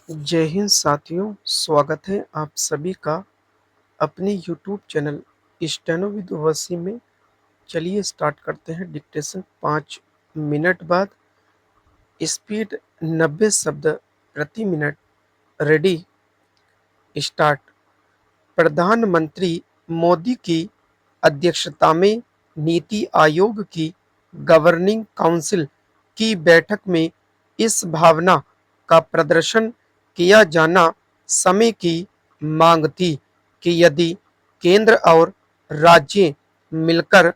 जय हिंद साथियों, स्वागत है आप सभी का अपने यूट्यूब चैनल स्टेनो विद वसी में। चलिए स्टार्ट करते हैं डिक्टेशन 5 मिनट बाद। स्पीड 90 शब्द प्रति मिनट। Ready, start. प्रधानमंत्री मोदी की अध्यक्षता में नीति आयोग की गवर्निंग काउंसिल की बैठक में इस भावना का प्रदर्शन किया जाना समय की मांग थी कि यदि केंद्र और राज्य मिलकर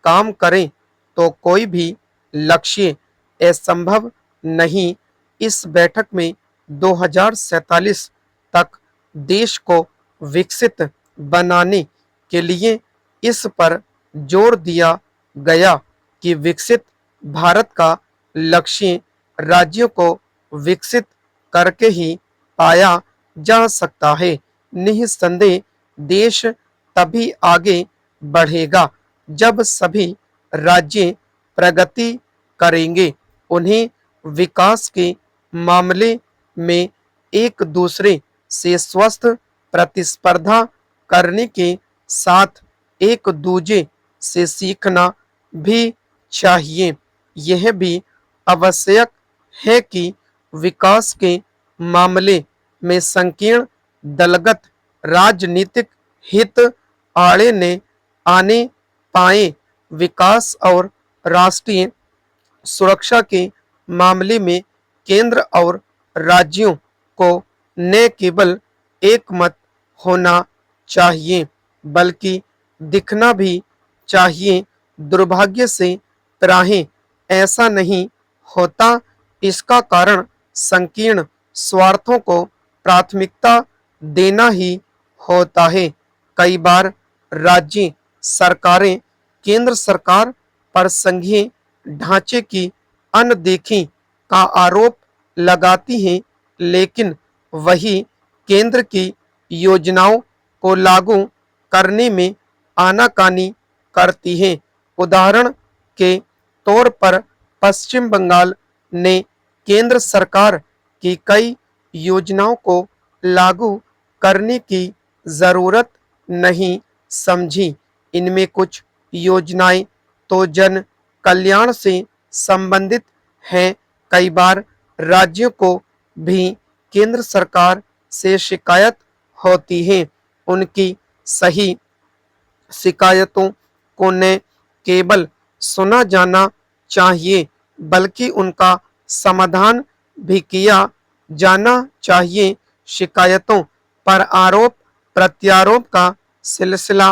काम करें तो कोई भी लक्ष्य असंभव नहीं। इस बैठक में 2047 तक देश को विकसित बनाने के लिए इस पर जोर दिया गया कि विकसित भारत का लक्ष्य राज्यों को विकसित करके ही पाया जा सकता है। निस्संदेह देश तभी आगे बढ़ेगा जब सभी राज्य प्रगति करेंगे। उन्हें विकास के मामले में एक दूसरे से स्वस्थ प्रतिस्पर्धा करने के साथ एक दूजे से सीखना भी चाहिए। यह भी आवश्यक है कि विकास के मामले में संकीर्ण दलगत राजनीतिक हित आड़े ने आने पाए। विकास और राष्ट्रीय सुरक्षा के मामले में केंद्र और राज्यों को न केवल एक मत होना चाहिए बल्कि दिखना भी चाहिए। दुर्भाग्य से प्रायः ऐसा नहीं होता। इसका कारण संकीर्ण स्वार्थों को प्राथमिकता देना ही होता है। कई बार राज्य सरकारें केंद्र सरकार पर संघीय ढांचे की अनदेखी का आरोप लगाती हैं, लेकिन वही केंद्र की योजनाओं को लागू करने में आनाकानी करती हैं। उदाहरण के तौर पर पश्चिम बंगाल ने केंद्र सरकार की कई योजनाओं को लागू करने की जरूरत नहीं समझी। इनमें कुछ योजनाएं तो जन कल्याण से संबंधित हैं। कई बार राज्यों को भी केंद्र सरकार से शिकायत होती है। उनकी सही शिकायतों को न केवल सुना जाना चाहिए बल्कि उनका समाधान भी किया जाना चाहिए। शिकायतों पर आरोप प्रत्यारोप का सिलसिला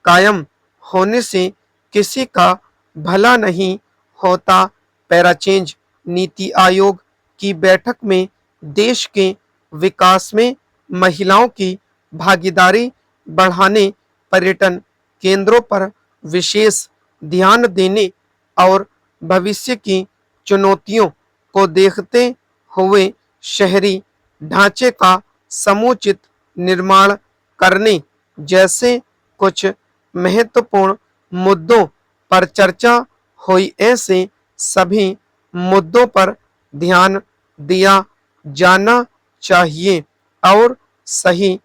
कायम होने से किसी का भला नहीं होता। पैराचेंज नीति आयोग की बैठक में देश के विकास में महिलाओं की भागीदारी बढ़ाने, पर्यटन केंद्रों पर विशेष ध्यान देने और भविष्य की चुनौतियों को देखते हुए शहरी ढांचे का समुचित निर्माण करने जैसे कुछ महत्वपूर्ण मुद्दों पर चर्चा हुई। ऐसे सभी मुद्दों पर ध्यान दिया जाना चाहिए और सही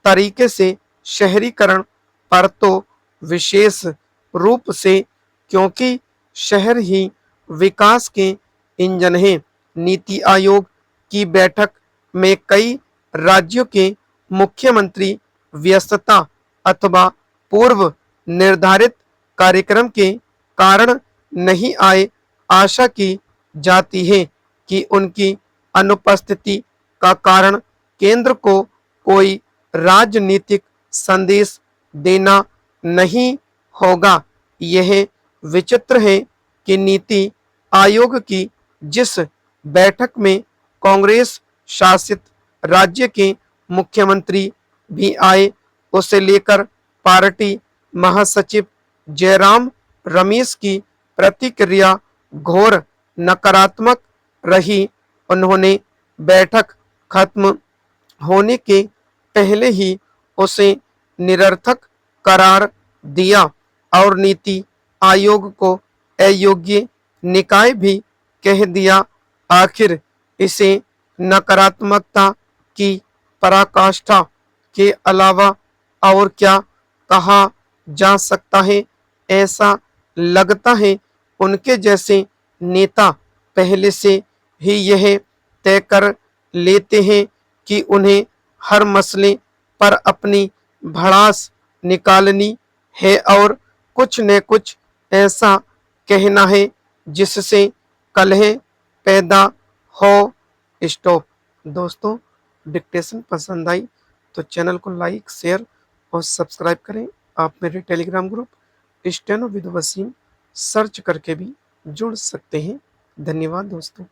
तरीके से शहरीकरण पर तो विशेष रूप से, क्योंकि शहर ही विकास के इंजन हैं। नीति आयोग की बैठक में कई राज्यों के मुख्यमंत्री व्यस्तता अथवा पूर्व निर्धारित कार्यक्रम के कारण नहीं आए। आशा की जाती है कि उनकी अनुपस्थिति का कारण केंद्र को कोई राजनीतिक संदेश देना नहीं होगा। यह विचित्र है कि नीति आयोग की जिस बैठक में कांग्रेस शासित राज्य के मुख्यमंत्री भी आए, उसे लेकर पार्टी महासचिव जयराम रमेश की प्रतिक्रिया घोर नकारात्मक रही। उन्होंने बैठक खत्म होने के पहले ही उसे निरर्थक करार दिया और नीति आयोग को अयोग्य निकाय भी कह दिया। आखिर इसे नकारात्मकता की पराकाष्ठा के अलावा और क्या कहा जा सकता है। ऐसा लगता है उनके जैसे नेता पहले से ही यह तय कर लेते हैं कि उन्हें हर मसले पर अपनी भड़ास निकालनी है और कुछ न कुछ ऐसा कहना है जिससे कलह पैदा हो। स्टॉप। दोस्तों, डिक्टेशन पसंद आई तो चैनल को लाइक, शेयर और सब्सक्राइब करें। आप मेरे Telegram group steno with Wasim search करके भी जुड़ सकते हैं। धन्यवाद दोस्तों।